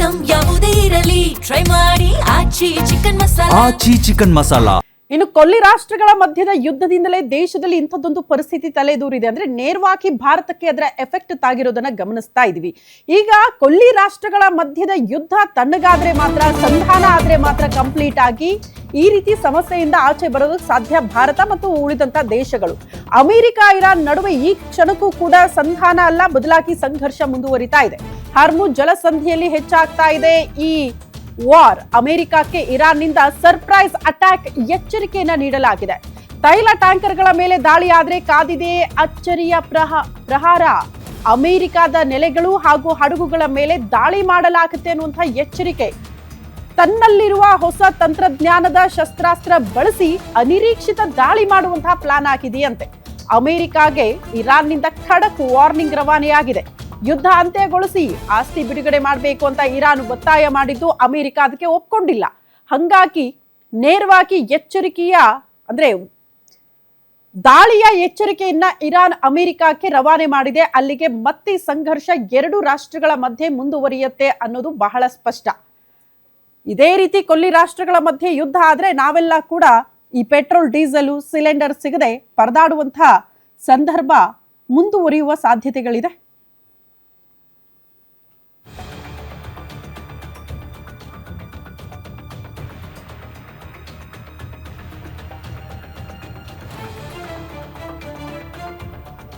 Item ಯಾವುದೇ ಇರಲಿ try ಮಾಡಿ ಆಚಿ ಚಿಕನ್ ಮಸಾಲಾ. ಇನ್ನು ಕೊಲ್ಲಿ ರಾಷ್ಟ್ರಗಳ ಮಧ್ಯದ ಯುದ್ಧದಿಂದಲೇ ದೇಶದಲ್ಲಿ ಇಂಥದ್ದೊಂದು ಪರಿಸ್ಥಿತಿ ತಲೆದೂರಿದೆ. ಅಂದ್ರೆ ನೇರವಾಗಿ ಭಾರತಕ್ಕೆ ಅದರ ಎಫೆಕ್ಟ್ ತಾಗಿರೋದನ್ನ ಗಮನಿಸ್ತಾ ಇದೀವಿ. ಈಗ ಕೊಲ್ಲಿ ರಾಷ್ಟ್ರಗಳ ಮಧ್ಯದ ಯುದ್ಧ ತಣ್ಣಗಾದ್ರೆ ಮಾತ್ರ, ಸಂಧಾನ ಆದ್ರೆ ಮಾತ್ರ ಕಂಪ್ಲೀಟ್ ಆಗಿ ಈ ರೀತಿ ಸಮಸ್ಯೆಯಿಂದ ಆಚೆ ಬರೋದಕ್ಕೆ ಸಾಧ್ಯ ಭಾರತ ಮತ್ತು ಉಳಿದಂತ ದೇಶಗಳು. ಅಮೆರಿಕ ಇರಾನ್ ನಡುವೆ ಈ ಕ್ಷಣಕ್ಕೂ ಕೂಡ ಸಂಧಾನ ಅಲ್ಲ, ಬದಲಾಗಿ ಸಂಘರ್ಷ ಮುಂದುವರಿತಾ ಇದೆ. ಹಾರ್ಮುಜ್ ಜಲಸಂಧಿಯಲ್ಲಿ ಹೆಚ್ಚಾಗ್ತಾ ಇದೆ ಈ ವಾರ್. ಅಮೆರಿಕಕ್ಕೆ ಇರಾನ್ನಿಂದ ಸರ್ಪ್ರೈಸ್ ಅಟ್ಯಾಕ್ ಎಚ್ಚರಿಕೆಯನ್ನ ನೀಡಲಾಗಿದೆ. ತೈಲ ಟ್ಯಾಂಕರ್ಗಳ ಮೇಲೆ ದಾಳಿ ಆದ್ರೆ ಕಾದಿದೆ ಅಚ್ಚರಿಯ ಪ್ರಹಾರ. ಅಮೆರಿಕದ ನೆಲೆಗಳು ಹಾಗೂ ಹಡಗುಗಳ ಮೇಲೆ ದಾಳಿ ಮಾಡಲಾಗುತ್ತೆ ಅನ್ನುವಂಥ ಎಚ್ಚರಿಕೆ. ತನ್ನಲ್ಲಿರುವ ಹೊಸ ತಂತ್ರಜ್ಞಾನದ ಶಸ್ತ್ರಾಸ್ತ್ರ ಬಳಸಿ ಅನಿರೀಕ್ಷಿತ ದಾಳಿ ಮಾಡುವಂತಹ ಪ್ಲಾನ್ ಆಗಿದೆಯಂತೆ. ಅಮೆರಿಕಾಗೆ ಇರಾನ್ನಿಂದ ಖಡಕ್ ವಾರ್ನಿಂಗ್ ರವಾನೆಯಾಗಿದೆ. ಯುದ್ಧ ಅಂತ್ಯಗೊಳಿಸಿ ಆಸ್ತಿ ಬಿಡುಗಡೆ ಮಾಡಬೇಕು ಅಂತ ಇರಾನ್ ಒತ್ತಾಯ ಮಾಡಿದ್ದು ಅಮೆರಿಕ ಅದಕ್ಕೆ ಒಪ್ಕೊಂಡಿಲ್ಲ. ಹಂಗಾಗಿ ನೇರವಾಗಿ ದಾಳಿಯ ಎಚ್ಚರಿಕೆಯನ್ನ ಇರಾನ್ ಅಮೆರಿಕಕ್ಕೆ ರವಾನೆ ಮಾಡಿದೆ. ಅಲ್ಲಿಗೆ ಮತ್ತೆ ಸಂಘರ್ಷ ಎರಡು ರಾಷ್ಟ್ರಗಳ ಮಧ್ಯೆ ಮುಂದುವರಿಯುತ್ತೆ ಅನ್ನೋದು ಬಹಳ ಸ್ಪಷ್ಟ. ಇದೇ ರೀತಿ ಕೊಲ್ಲಿ ರಾಷ್ಟ್ರಗಳ ಮಧ್ಯೆ ಯುದ್ಧ ಆದ್ರೆ ನಾವೆಲ್ಲ ಕೂಡ ಈ ಪೆಟ್ರೋಲ್ ಡೀಸೆಲ್ ಸಿಲಿಂಡರ್ ಸಿಗದೆ ಪರದಾಡುವಂತಹ ಸಂದರ್ಭ ಮುಂದುವರಿಯುವ ಸಾಧ್ಯತೆಗಳಿದೆ.